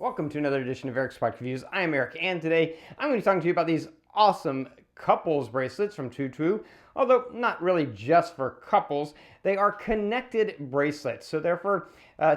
Welcome to another edition of Eric's Product Reviews. I am Eric, and today I'm going to be talking to you about these awesome couples bracelets from TwoTrue. Although not really just for couples, they are connected bracelets. So they're for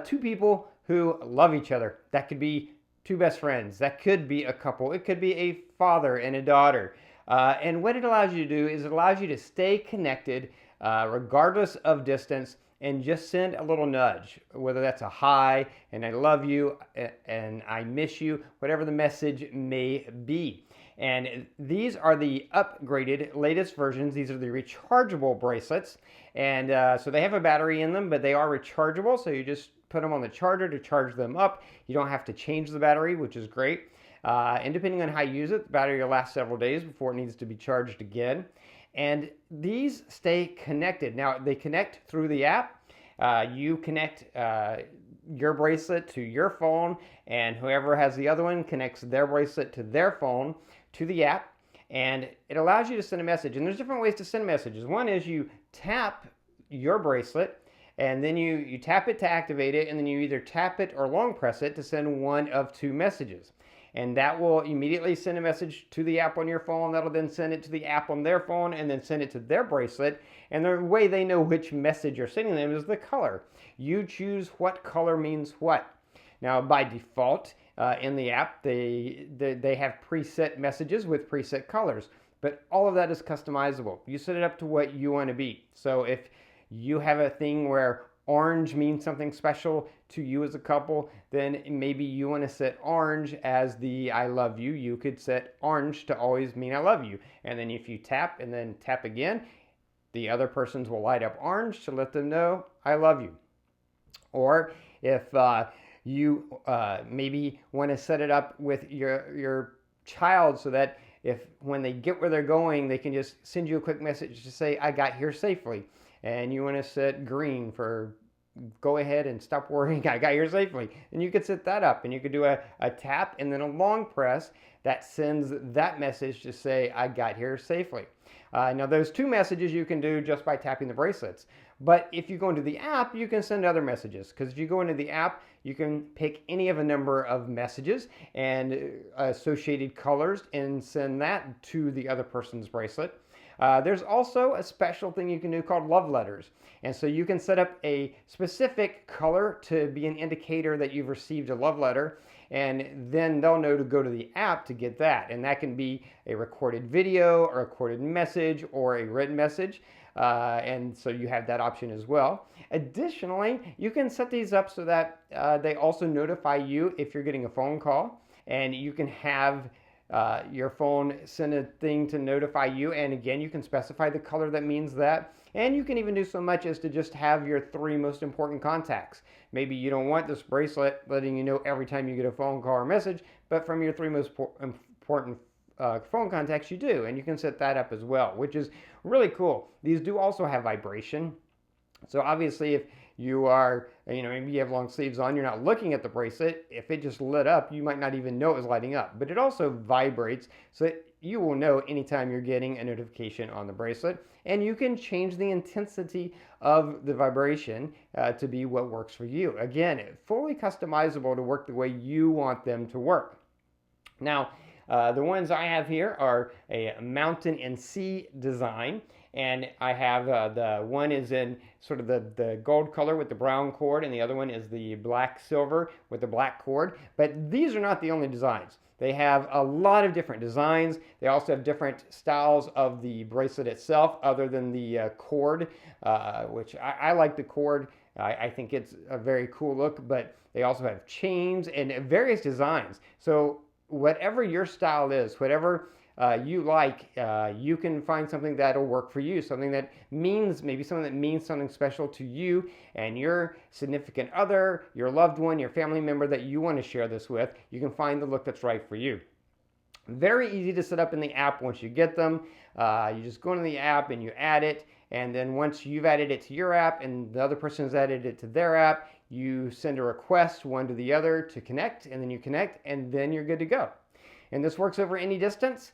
two people who love each other. That could be two best friends. That could be a couple. It could be a father and a daughter. And what it allows you to do is it allows you to stay connected regardless of distance, and just send a little nudge, whether that's a hi, and I love you, and I miss you, whatever the message may be. And these are the upgraded latest versions. These are the rechargeable bracelets. And so they have a battery in them, but they are rechargeable. So you just put them on the charger to charge them up. You don't have to change the battery, which is great. And depending on how you use it, the battery will last several days before it needs to be charged again. And these stay connected. Now, they connect through the app. You connect your bracelet to your phone, and whoever has the other one connects their bracelet to their phone to the app. And it allows you to send a message. And there's different ways to send messages. One is you tap your bracelet, and then you tap it to activate it, and then you either tap it or long press it to send one of two messages. And that will immediately send a message to the app on your phone. That'll then send it to the app on their phone and then send it to their bracelet. And the way they know which message you're sending them is the color. You choose what color means what. Now, by default, in the app, they have preset messages with preset colors. But all of that is customizable. You set it up to what you want to be. So if you have a thing where orange means something special to you as a couple, then maybe you want to set orange as the I love you. You could set orange to always mean I love you. And then if you tap and then tap again, the other persons will light up orange to let them know I love you. Or if you maybe want to set it up with your child so that if when they get where they're going, they can just send you a quick message to say, I got here safely. And you want to set green for go ahead and stop worrying, I got here safely. And you could set that up, and you could do a tap and then a long press that sends that message to say, I got here safely. Now, those two messages you can do just by tapping the bracelets. But if you go into the app, you can send other messages. Because if you go into the app, you can pick any of a number of messages and associated colors and send that to the other person's bracelet. There's also a special thing you can do called love letters. And so you can set up a specific color to be an indicator that you've received a love letter. And then they'll know to go to the app to get that. And that can be a recorded video, a recorded message, or a written message. And so you have that option as well. Additionally, you can set these up so that they also notify you if you're getting a phone call. And you can have your phone send a thing to notify you, and again you can specify the color that means that, and you can even do so much as to just have your three most important contacts. Maybe you don't want this bracelet letting you know every time you get a phone call or message, but from your three most important phone contacts you do, and you can set that up as well, which is really cool. These do also have vibration. So obviously if you are, maybe you have long sleeves on, you're not looking at the bracelet, if it just lit up, you might not even know it was lighting up. But it also vibrates, so that you will know anytime you're getting a notification on the bracelet. And you can change the intensity of the vibration to be what works for you. Again, fully customizable to work the way you want them to work. Now, the ones I have here are a mountain and sea design. And I have the one is in sort of the gold color with the brown cord, and the other one is the black silver with the black cord. But these are not the only designs. They have a lot of different designs. They also have different styles of the bracelet itself other than the cord, which I like the cord. I think it's a very cool look, but they also have chains and various designs. So whatever your style is, whatever you like, you can find something that'll work for you, something that means, maybe something that means something special to you and your significant other, your loved one, your family member that you want to share this with. You can find the look that's right for you. Very easy to set up in the app once you get them. You just go into the app and you add it, and then once you've added it to your app and the other person has added it to their app, you send a request one to the other to connect, and then you connect, and then you're good to go. And this works over any distance.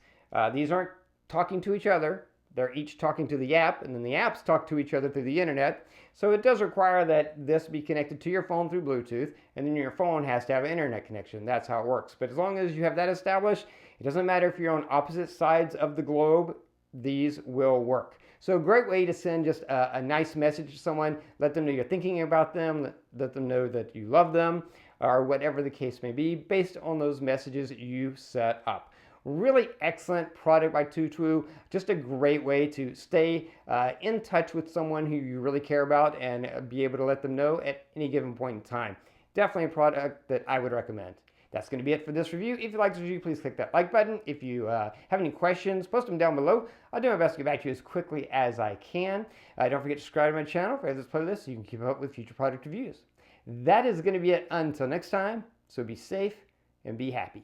These aren't talking to each other. they're each talking to the app, and then the apps talk to each other through the internet. So it does require that this be connected to your phone through Bluetooth, and then your phone has to have an internet connection. That's how it works. But as long as you have that established, it doesn't matter if you're on opposite sides of the globe, these will work. So a great way to send just a nice message to someone, let them know you're thinking about them, let them know that you love them, or whatever the case may be, based on those messages you set up. Really excellent product by TwoTrue. Just a great way to stay in touch with someone who you really care about and be able to let them know at any given point in time. Definitely a product that I would recommend. That's going to be it for this review. If you like this review, please click that like button. If you have any questions, post them down below. I'll do my best to get back to you as quickly as I can. Don't forget to subscribe to my channel for this playlist so you can keep up with future product reviews. That is going to be it until next time, so be safe and be happy.